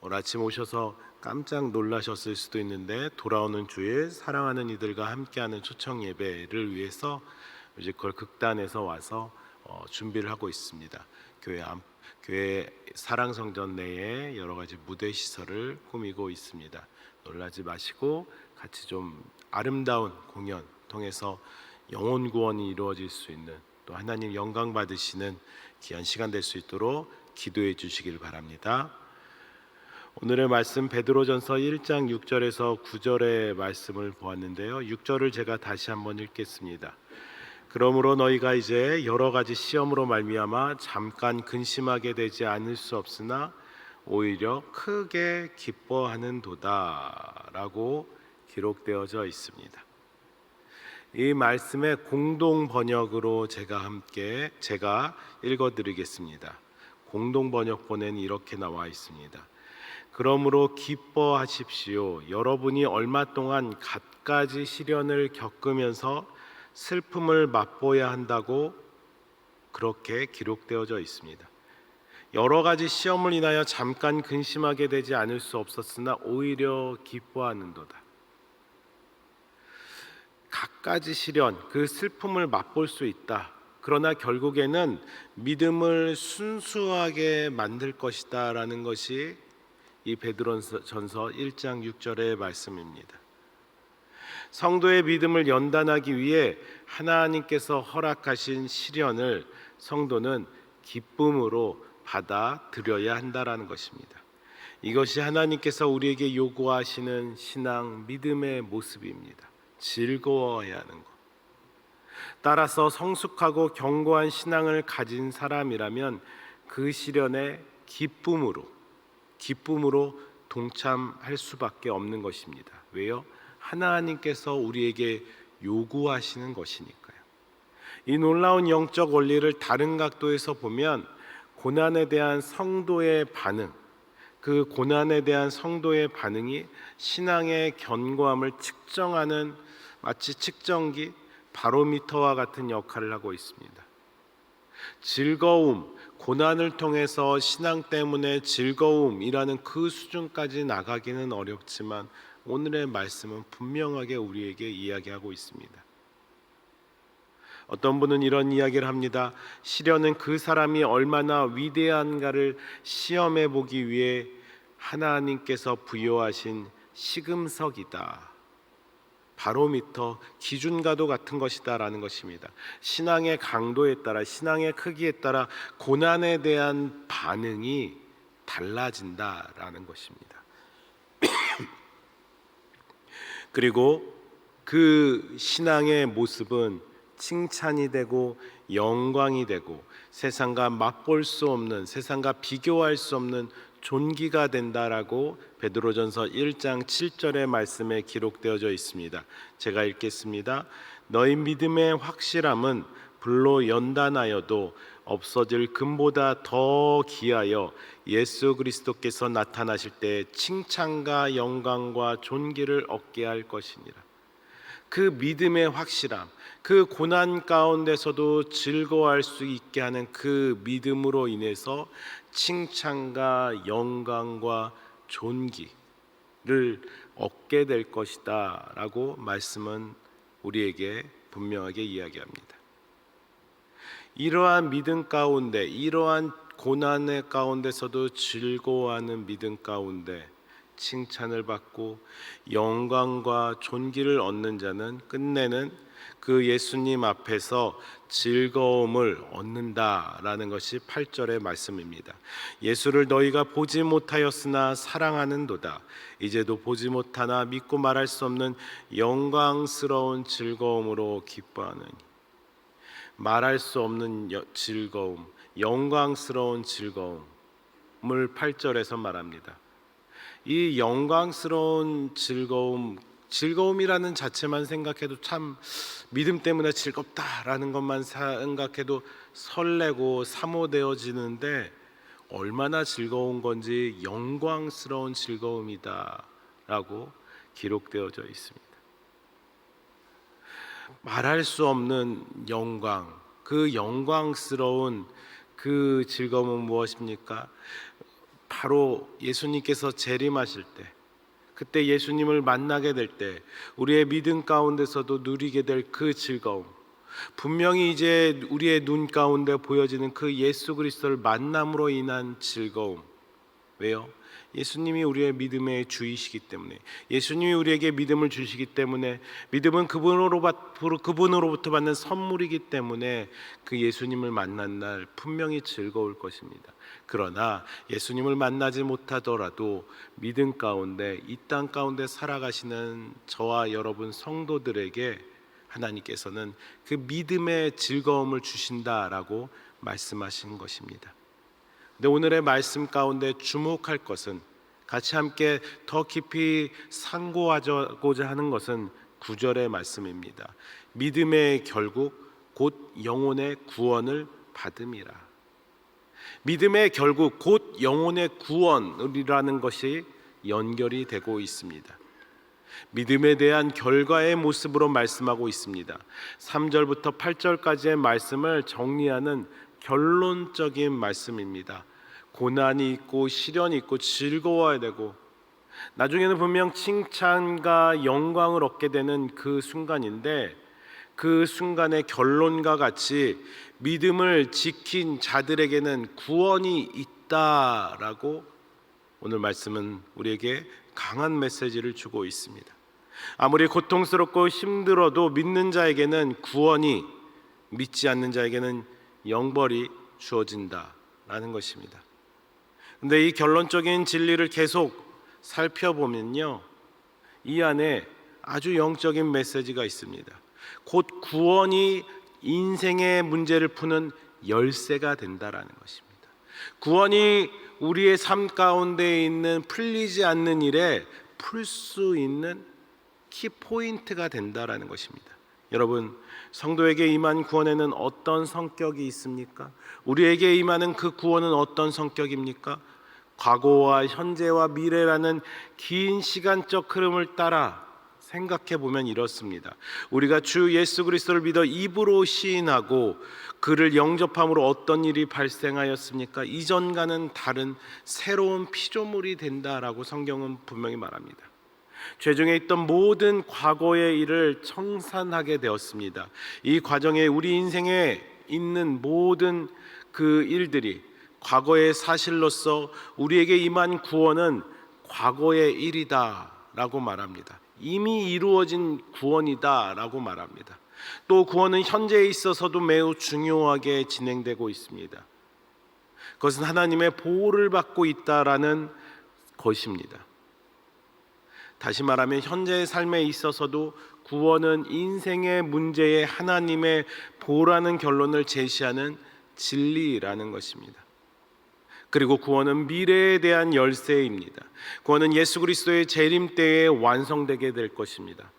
오늘 아침 오셔서 깜짝 놀라셨을 수도 있는데, 돌아오는 주일 사랑하는 이들과 함께하는 초청 예배를 위해서 이제 그걸 극단에서 와서 준비를 하고 있습니다. 교회 사랑성전 내에 여러 가지 무대 시설을 꾸미고 있습니다. 놀라지 마시고 같이 좀 아름다운 공연 통해서 영혼 구원이 이루어질 수 있는, 또 하나님 영광 받으시는 귀한 시간 될 수 있도록 기도해 주시길 바랍니다. 오늘의 말씀 베드로전서 1장 6절에서 9절의 말씀을 보았는데요. 6절을 제가 다시 한번 읽겠습니다. 그러므로 너희가 이제 여러 가지 시험으로 말미암아 잠깐 근심하게 되지 않을 수 없으나 오히려 크게 기뻐하는도다 라고 기록되어져 있습니다. 이 말씀의 공동 번역으로 제가 읽어드리겠습니다. 공동 번역본에는 이렇게 나와 있습니다. 그러므로 기뻐하십시오. 여러분이 얼마 동안 갖가지 시련을 겪으면서 슬픔을 맛보아야 한다고 그렇게 기록되어져 있습니다. 여러 가지 시험을 인하여 잠깐 근심하게 되지 않을 수 없었으나 오히려 기뻐하는도다. 갖가지 시련, 그 슬픔을 맛볼 수 있다. 그러나 결국에는 믿음을 순수하게 만들 것이다 라는 것이 이 베드로전서 1장 6절의 말씀입니다. 성도의 믿음을 연단하기 위해 하나님께서 허락하신 시련을 성도는 기쁨으로 받아들여야 한다라는 것입니다. 이것이 하나님께서 우리에게 요구하시는 신앙, 믿음의 모습입니다. 즐거워해야 하는 것. 따라서 성숙하고 견고한 신앙을 가진 사람이라면 그 시련에 기쁨으로 동참할 수밖에 없는 것입니다. 왜요? 하나님께서 우리에게 요구하시는 것이니까요. 이 놀라운 영적 원리를 다른 각도에서 보면 고난에 대한 성도의 반응, 그 고난에 대한 성도의 반응이 신앙의 견고함을 측정하는 마치 측정기, 바로미터와 같은 역할을 하고 있습니다. 즐거움, 고난을 통해서 신앙 때문에 즐거움이라는 그 수준까지 나가기는 어렵지만 오늘의 말씀은 분명하게 우리에게 이야기하고 있습니다. 어떤 분은 이런 이야기를 합니다. 시련은 그 사람이 얼마나 위대한가를 시험해 보기 위해 하나님께서 부여하신 시금석이다. 바로미터, 기준과도 같은 것이다 라는 것입니다. 신앙의 강도에 따라, 신앙의 크기에 따라 고난에 대한 반응이 달라진다라는 것입니다. 그리고 그 신앙의 모습은 칭찬이 되고 영광이 되고 세상과 맛볼 수 없는, 세상과 비교할 수 없는 존귀가 된다라고 베드로전서 1장 7절의 말씀에 기록되어져 있습니다. 제가 읽겠습니다. 너희 믿음의 확실함은 불로 연단하여도 없어질 금보다 더 귀하여 예수 그리스도께서 나타나실 때 칭찬과 영광과 존귀를 얻게 할 것이니라. 그 믿음의 확실함, 그 고난 가운데서도 즐거워할 수 있게 하는 그 믿음으로 인해서 칭찬과 영광과 존귀를 얻게 될 것이다 라고 말씀은 우리에게 분명하게 이야기합니다. 이러한 믿음 가운데, 이러한 고난의 가운데서도 즐거워하는 믿음 가운데 칭찬을 받고 영광과 존귀를 얻는 자는 끝내는 그 예수님 앞에서 즐거움을 얻는다라는 것이 8절의 말씀입니다. 예수를 너희가 보지 못하였으나 사랑하는도다. 이제도 보지 못하나 믿고 말할 수 없는 영광스러운 즐거움으로 기뻐하느니. 말할 수 없는 즐거움, 영광스러운 즐거움을 8절에서 말합니다. 이 영광스러운 즐거움이라는 자체만 생각해도 참 믿음 때문에 즐겁다라는 것만 생각해도 설레고 사모되어지는데 얼마나 즐거운 건지 영광스러운 즐거움이다라고 기록되어져 있습니다. 말할 수 없는 영광, 그 영광스러운 그 즐거움은 무엇입니까? 바로 예수님께서 재림하실 때, 그때 예수님을 만나게 될 때 우리의 믿음 가운데서도 누리게 될 그 즐거움, 분명히 이제 우리의 눈 가운데 보여지는 그 예수 그리스도를 만남으로 인한 즐거움. 왜요? 예수님이 우리의 믿음의 주이시기 때문에, 예수님이 우리에게 믿음을 주시기 때문에, 믿음은 그분으로부터 받는 선물이기 때문에 그 예수님을 만난 날 분명히 즐거울 것입니다. 그러나 예수님을 만나지 못하더라도 믿음 가운데, 이 땅 가운데 살아가시는 저와 여러분 성도들에게 하나님께서는 그 믿음의 즐거움을 주신다라고 말씀하신 것입니다. 근데 오늘의 말씀 가운데 주목할 것은, 같이 함께 더 깊이 상고하고자 하는 것은 9절의 말씀입니다. 믿음의 결국 곧 영혼의 구원을 받음이라. 믿음의 결국 곧 영혼의 구원이라는 것이 연결이 되고 있습니다. 믿음에 대한 결과의 모습으로 말씀하고 있습니다. 3절부터 8절까지의 말씀을 정리하는 결론적인 말씀입니다. 고난이 있고 시련이 있고 즐거워야 되고, 나중에는 분명 칭찬과 영광을 얻게 되는 그 순간인데, 그 순간의 결론과 같이 믿음을 지킨 자들에게는 구원이 있다라고 오늘 말씀은 우리에게 강한 메시지를 주고 있습니다. 아무리 고통스럽고 힘들어도 믿는 자에게는 구원이, 믿지 않는 자에게는 영벌이 주어진다라는 것입니다. 근데 이 결론적인 진리를 계속 살펴보면요, 이 안에 아주 영적인 메시지가 있습니다. 곧 구원이 인생의 문제를 푸는 열쇠가 된다라는 것입니다. 구원이 우리의 삶 가운데 있는 풀리지 않는 일에 풀 수 있는 키포인트가 된다라는 것입니다. 여러분, 성도에게 임한 구원에는 어떤 성격이 있습니까? 우리에게 임하는 그 구원은 어떤 성격입니까? 과거와 현재와 미래라는 긴 시간적 흐름을 따라 생각해 보면 이렇습니다. 우리가 주 예수 그리스도를 믿어 입으로 시인하고 그를 영접함으로 어떤 일이 발생하였습니까? 이전과는 다른 새로운 피조물이 된다라고 성경은 분명히 말합니다. 죄중에 있던 모든 과거의 일을 청산하게 되었습니다. 이 과정에 우리 인생에 있는 모든 그 일들이 과거의 사실로서 우리에게 임한 구원은 과거의 일이다라고 말합니다. 이미 이루어진 구원이다라고 말합니다. 또 구원은 현재에 있어서도 매우 중요하게 진행되고 있습니다. 그것은 하나님의 보호를 받고 있다라는 것입니다. 다시 말하면 현재의 삶에 있어서도 구원은 인생의 문제에 하나님의 보호라는 결론을 제시하는 진리라는 것입니다. 그리고 구원은 미래에 대한 열쇠입니다. 구원은 예수 그리스도의 재림 때에 완성되게 될 것입니다.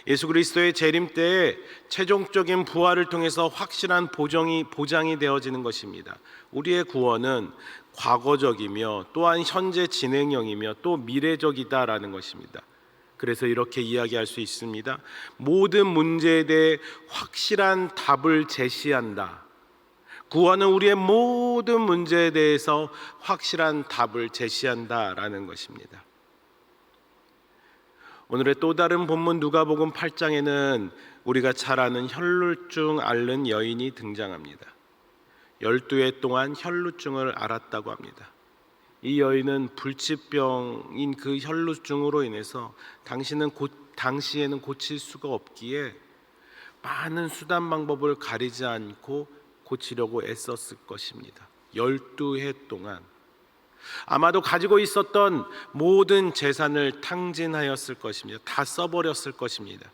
예수 그리스도의 재림 때에 최종적인 부활을 통해서 확실한 보장이 되어지는 것입니다. 우리의 구원은 과거적이며 또한 현재 진행형이며 또 미래적이다라는 것입니다. 그래서 이렇게 이야기할 수 있습니다. 모든 문제에 대해 확실한 답을 제시한다. 구원은 우리의 모든 문제에 대해서 확실한 답을 제시한다라는 것입니다. 오늘의 또 다른 본문 누가복음 8장에는 우리가 잘 아는 혈루증 앓는 여인이 등장합니다. 12해 동안 혈루증을 앓았다고 합니다. 이 여인은 불치병인 그 혈루증으로 인해서 당시에는 고칠 수가 없기에 많은 수단 방법을 가리지 않고 고치려고 애썼을 것입니다. 12해 동안 아마도 가지고 있었던 모든 재산을 탕진하였을 것입니다. 다 써버렸을 것입니다.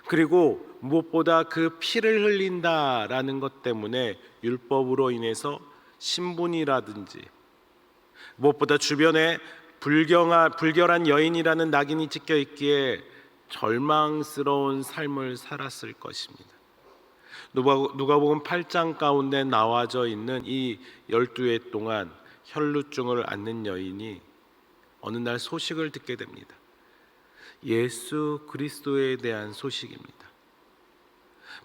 그리고 무엇보다 그 피를 흘린다라는 것 때문에 율법으로 인해서 신분이라든지, 무엇보다 주변에 불결한 여인이라는 낙인이 찍혀 있기에 절망스러운 삶을 살았을 것입니다. 누가복음 8장 가운데 나와져 있는 이 12해 동안 혈루증을 앓는 여인이 어느 날 소식을 듣게 됩니다. 예수 그리스도에 대한 소식입니다.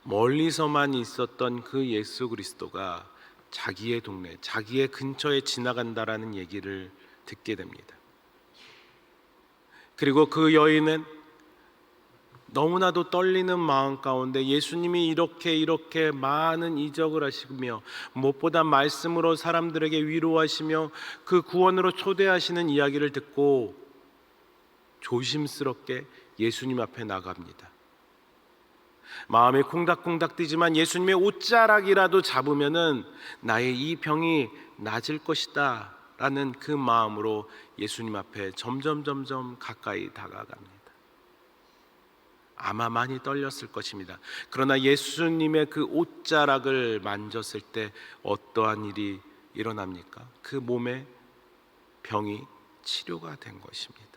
멀리서만 있었던 그 예수 그리스도가 자기의 동네, 자기의 근처에 지나간다라는 얘기를 듣게 됩니다. 그리고 그 여인은 너무나도 떨리는 마음 가운데 예수님이 이렇게 많은 이적을 하시며 무엇보다 말씀으로 사람들에게 위로하시며 그 구원으로 초대하시는 이야기를 듣고 조심스럽게 예수님 앞에 나갑니다. 마음이 콩닥콩닥 뛰지만 예수님의 옷자락이라도 잡으면은 나의 이 병이 나아질 것이다 라는 그 마음으로 예수님 앞에 점점 가까이 다가갑니다. 아마 많이 떨렸을 것입니다. 그러나 예수님의 그 옷자락을 만졌을 때 어떠한 일이 일어납니까? 그 몸의 병이 치료가 된 것입니다.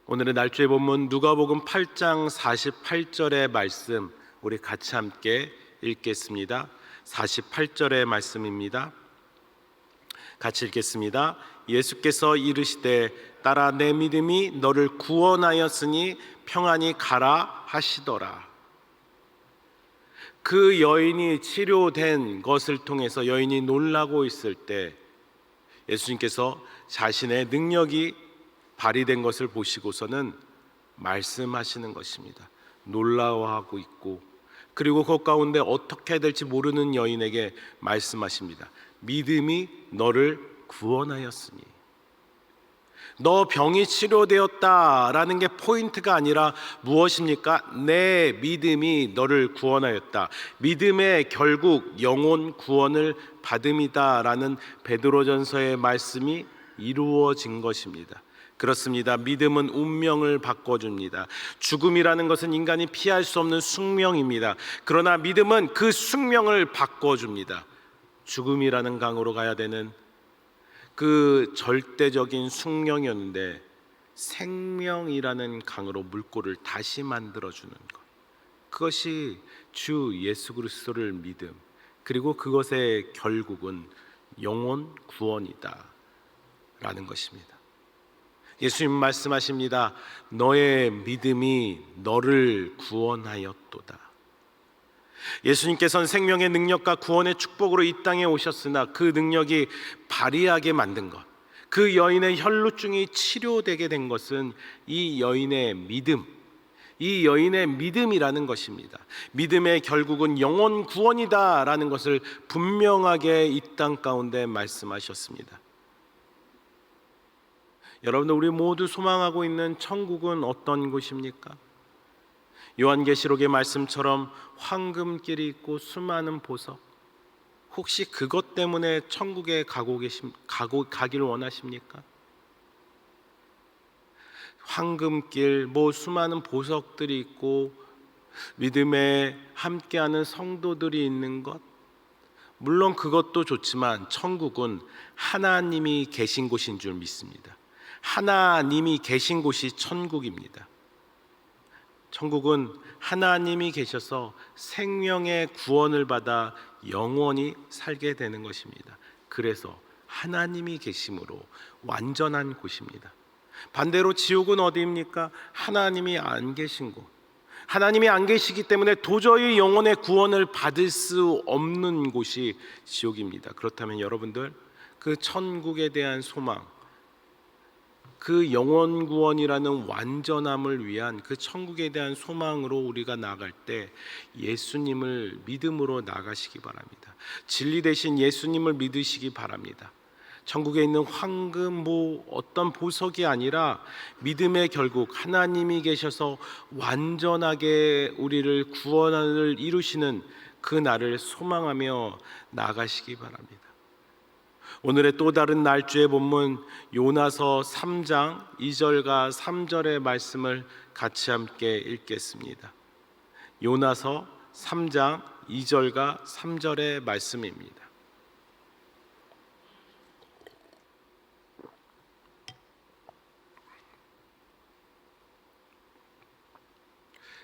오늘의 날주의 본문 누가복음 8장 48절의 말씀 우리 같이 함께 읽겠습니다. 48절의 말씀입니다. 같이 읽겠습니다. 예수께서 이르시되 따라 내 믿음이 너를 구원하였으니 평안히 가라 하시더라. 그 여인이 치료된 것을 통해서 여인이 놀라고 있을 때 예수님께서 자신의 능력이 발휘된 것을 보시고서는 말씀하시는 것입니다. 놀라워하고 있고 그리고 그 가운데 어떻게 해야 될지 모르는 여인에게 말씀하십니다. 믿음이 너를 구원하였으니. 너 병이 치료되었다라는 게 포인트가 아니라 무엇입니까? 내 믿음이 너를 구원하였다. 믿음의 결국 영혼 구원을 받음이다라는 베드로전서의 말씀이 이루어진 것입니다. 그렇습니다. 믿음은 운명을 바꿔줍니다. 죽음이라는 것은 인간이 피할 수 없는 숙명입니다. 그러나 믿음은 그 숙명을 바꿔줍니다. 죽음이라는 강으로 가야 되는 그 절대적인 숙명이었는데 생명이라는 강으로 물꼬를 다시 만들어주는 것, 그것이 주 예수 그리스도를 믿음, 그리고 그것의 결국은 영혼 구원이다 라는 것입니다. 예수님 말씀하십니다. 너의 믿음이 너를 구원하였도다. 예수님께서는 생명의 능력과 구원의 축복으로 이 땅에 오셨으나 그 능력이 발휘하게 만든 것, 그 여인의 혈루증이 치료되게 된 것은 이 여인의 믿음, 이 여인의 믿음이라는 것입니다. 믿음의 결국은 영혼 구원이다라는 것을 분명하게 이 땅 가운데 말씀하셨습니다. 여러분들, 우리 모두 소망하고 있는 천국은 어떤 곳입니까? 요한계시록의 말씀처럼 황금길이 있고 수많은 보석, 혹시 그것 때문에 천국에 가기를 원하십니까? 황금길, 수많은 보석들이 있고 믿음에 함께하는 성도들이 있는 것, 물론 그것도 좋지만 천국은 하나님이 계신 곳인 줄 믿습니다. 하나님이 계신 곳이 천국입니다. 천국은 하나님이 계셔서 생명의 구원을 받아 영원히 살게 되는 것입니다. 그래서 하나님이 계심으로 완전한 곳입니다. 반대로 지옥은 어디입니까? 하나님이 안 계신 곳. 하나님이 안 계시기 때문에 도저히 영혼의 구원을 받을 수 없는 곳이 지옥입니다. 그렇다면 여러분들, 그 천국에 대한 소망, 그 영원 구원이라는 완전함을 위한 그 천국에 대한 소망으로 우리가 나갈 때 예수님을 믿음으로 나가시기 바랍니다. 진리 대신 예수님을 믿으시기 바랍니다. 천국에 있는 황금 어떤 보석이 아니라 믿음의 결국 하나님이 계셔서 완전하게 우리를 구원을 이루시는 그 날을 소망하며 나가시기 바랍니다. 오늘의 또 다른 날주의 본문 요나서 3장 2절과 3절의 말씀을 같이 함께 읽겠습니다. 요나서 3장 2절과 3절의 말씀입니다.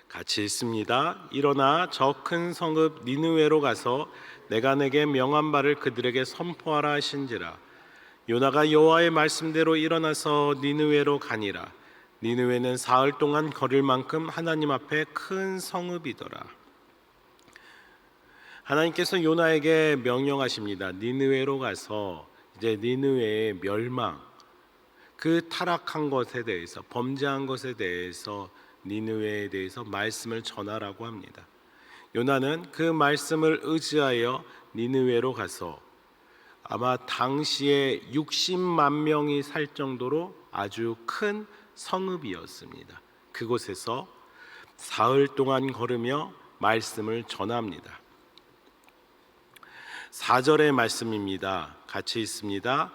같이 읽습니다. 일어나 저 큰 성읍 니느웨로 가서 내가 내게 명한 바를 그들에게 선포하라 하신지라. 요나가 여호와의 말씀대로 일어나서 니느웨로 가니라. 니느웨는 사흘 동안 걸을 만큼 하나님 앞에 큰 성읍이더라. 하나님께서 요나에게 명령하십니다. 니느웨로 가서 이제 니느웨의 멸망, 그 타락한 것에 대해서, 범죄한 것에 대해서 니느웨에 대해서 말씀을 전하라고 합니다. 요나는 그 말씀을 의지하여 니느웨로 가서 아마 당시에 60만 명이 살 정도로 아주 큰 성읍이었습니다. 그곳에서 사흘 동안 걸으며 말씀을 전합니다. 4절의 말씀입니다. 같이 있습니다.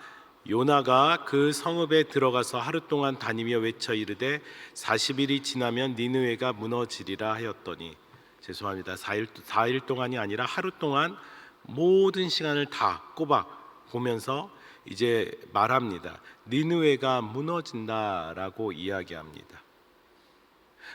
요나가 그 성읍에 들어가서 하루 동안 다니며 외쳐 이르되 40일이 지나면 니느웨가 무너지리라 하였더니, 죄송합니다. 4일 동안이 아니라 하루 동안 모든 시간을 다 꼬박 보면서 이제 말합니다. 니느웨가 무너진다라고 이야기합니다.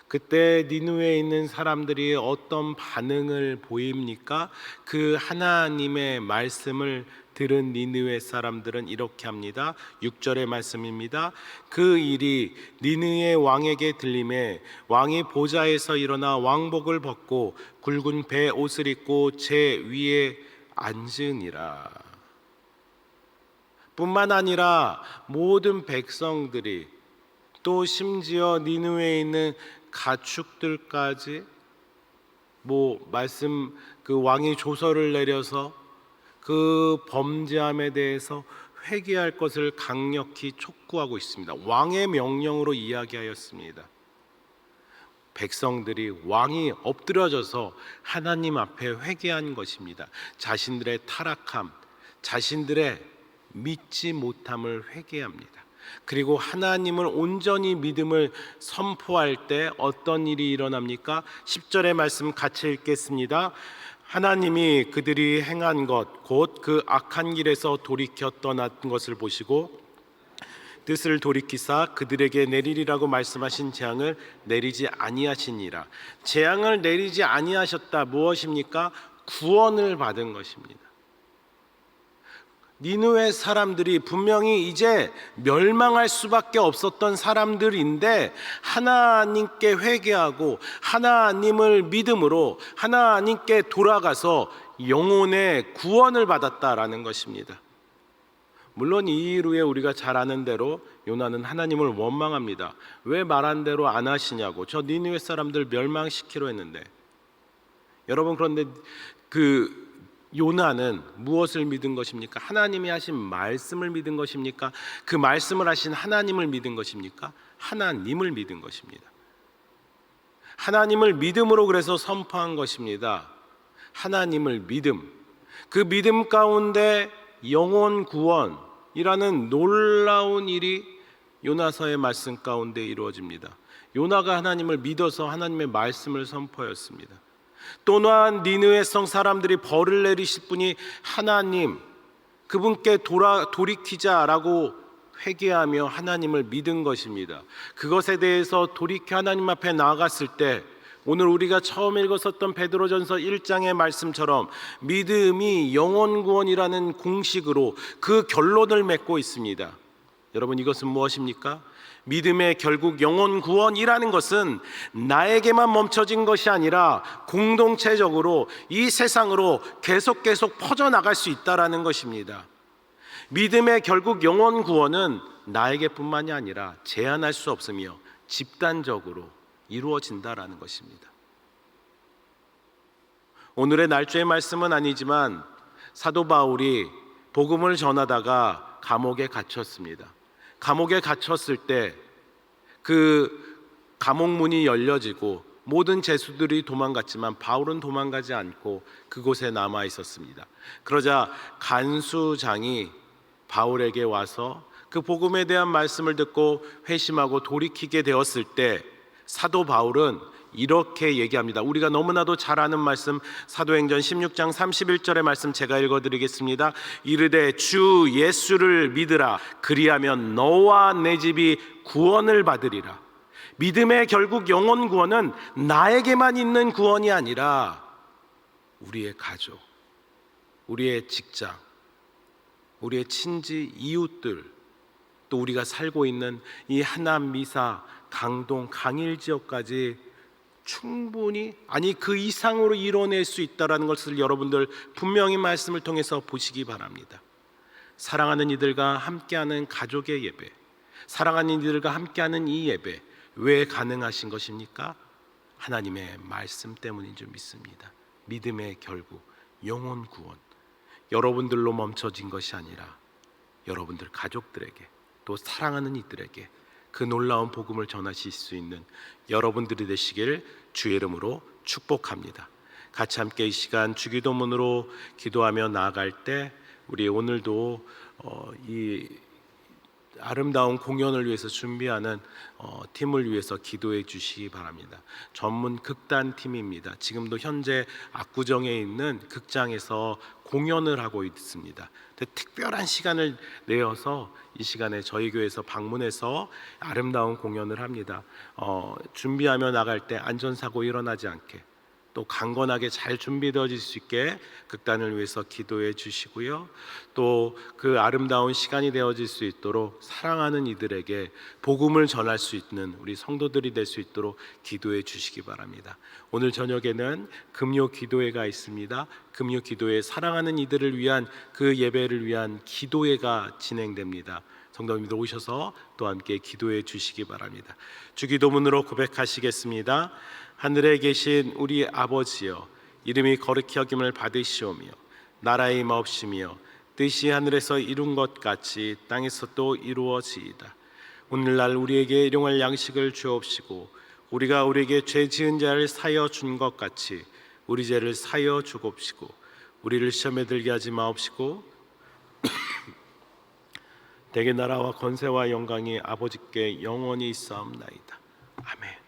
그때 니느웨에 있는 사람들이 어떤 반응을 보입니까? 그 하나님의 말씀을 들은 니느웨 사람들은 이렇게 합니다. 6절의 말씀입니다. 그 일이 니느웨 왕에게 들림에 왕이 보좌에서 일어나 왕복을 벗고 굵은 배 옷을 입고 제 위에 앉으니라. 뿐만 아니라 모든 백성들이, 또 심지어 니느웨에 있는 가축들까지 말씀, 그 왕이 조서를 내려서 그 범죄함에 대해서 회개할 것을 강력히 촉구하고 있습니다. 왕의 명령으로 이야기하였습니다. 백성들이 왕이 엎드려져서 하나님 앞에 회개한 것입니다. 자신들의 타락함, 자신들의 믿지 못함을 회개합니다. 그리고 하나님을 온전히 믿음을 선포할 때 어떤 일이 일어납니까? 10절의 말씀 같이 읽겠습니다. 하나님이 그들이 행한 것 곧 그 악한 길에서 돌이켜 떠난 것을 보시고 뜻을 돌이키사 그들에게 내리리라고 말씀하신 재앙을 내리지 아니하시니라. 재앙을 내리지 아니하셨다. 무엇입니까? 구원을 받은 것입니다. 니느웨 사람들이 분명히 이제 멸망할 수밖에 없었던 사람들인데 하나님께 회개하고 하나님을 믿음으로 하나님께 돌아가서 영혼의 구원을 받았다라는 것입니다. 물론 이 일 후에 우리가 잘 아는 대로 요나는 하나님을 원망합니다. 왜 말한 대로 안 하시냐고. 저 니느웨 사람들 멸망시키려 했는데. 여러분, 그런데 그 요나는 무엇을 믿은 것입니까? 하나님이 하신 말씀을 믿은 것입니까? 그 말씀을 하신 하나님을 믿은 것입니까? 하나님을 믿은 것입니다. 하나님을 믿음으로 그래서 선포한 것입니다. 하나님을 믿음. 그 믿음 가운데 영혼 구원이라는 놀라운 일이 요나서의 말씀 가운데 이루어집니다. 요나가 하나님을 믿어서 하나님의 말씀을 선포했습니다. 또한 니느웨 성 사람들이 벌을 내리실 분이 하나님, 그분께 돌이키자라고 회개하며 하나님을 믿은 것입니다. 그것에 대해서 돌이켜 하나님 앞에 나아갔을 때 오늘 우리가 처음 읽었었던 베드로전서 1장의 말씀처럼 믿음이 영혼 구원이라는 공식으로 그 결론을 맺고 있습니다. 여러분, 이것은 무엇입니까? 믿음의 결국 영혼 구원이라는 것은 나에게만 멈춰진 것이 아니라 공동체적으로 이 세상으로 계속 퍼져나갈 수 있다라는 것입니다. 믿음의 결국 영혼 구원은 나에게뿐만이 아니라 제한할 수 없으며 집단적으로 이루어진다라는 것입니다. 오늘의 날조의 말씀은 아니지만 사도 바울이 복음을 전하다가 감옥에 갇혔습니다. 감옥에 갇혔을 때 그 감옥 문이 열려지고 모든 죄수들이 도망갔지만 바울은 도망가지 않고 그곳에 남아 있었습니다. 그러자 간수장이 바울에게 와서 그 복음에 대한 말씀을 듣고 회심하고 돌이키게 되었을 때 사도 바울은 이렇게 얘기합니다. 우리가 너무나도 잘 아는 말씀, 사도행전 16장 31절의 말씀 제가 읽어드리겠습니다. 이르되 주 예수를 믿으라. 그리하면 너와 내 집이 구원을 받으리라. 믿음의 결국 영혼 구원은 나에게만 있는 구원이 아니라 우리의 가족, 우리의 직장, 우리의 친지, 이웃들, 또 우리가 살고 있는 이 하남, 미사, 강동, 강일 지역까지 충분히 아니 그 이상으로 이뤄낼 수 있다라는 것을 여러분들 분명히 말씀을 통해서 보시기 바랍니다. 사랑하는 이들과 함께하는 가족의 예배, 사랑하는 이들과 함께하는 이 예배 왜 가능하신 것입니까? 하나님의 말씀 때문인 줄 믿습니다. 믿음의 결국 영혼 구원, 여러분들로 멈춰진 것이 아니라 여러분들 가족들에게 또 사랑하는 이들에게 그 놀라운 복음을 전하실 수 있는 여러분들이 되시길 주의 이름으로 축복합니다. 같이 함께 이 시간 주기도문으로 기도하며 나아갈 때 우리 오늘도 이 아름다운 공연을 위해서 준비하는 팀을 위해서 기도해 주시기 바랍니다. 전문 극단 팀입니다. 지금도 현재 압구정에 있는 극장에서 공연을 하고 있습니다. 특별한 시간을 내어서 이 시간에 저희 교회에서 방문해서 아름다운 공연을 합니다. 준비하며 나갈 때 안전사고 일어나지 않게 또 강건하게 잘 준비되어질 수 있게 극단을 위해서 기도해 주시고요. 또 그 아름다운 시간이 되어질 수 있도록 사랑하는 이들에게 복음을 전할 수 있는 우리 성도들이 될 수 있도록 기도해 주시기 바랍니다. 오늘 저녁에는 금요 기도회가 있습니다. 금요 기도회 사랑하는 이들을 위한 그 예배를 위한 기도회가 진행됩니다. 성도님들 오셔서 또 함께 기도해 주시기 바랍니다. 주기도문으로 고백하시겠습니다. 하늘에 계신 우리 아버지여, 이름이 거룩히 여김을 받으시오며 나라의 임하옵시며 뜻이 하늘에서 이룬 것 같이 땅에서 또 이루어지이다. 오늘날 우리에게 일용할 양식을 주옵시고 우리가 우리에게 죄 지은 자를 사하여 준 것 같이 우리 죄를 사하여 주옵시고 우리를 시험에 들게 하지 마옵시고 대개 나라와 권세와 영광이 아버지께 영원히 있사옵나이다. 아멘.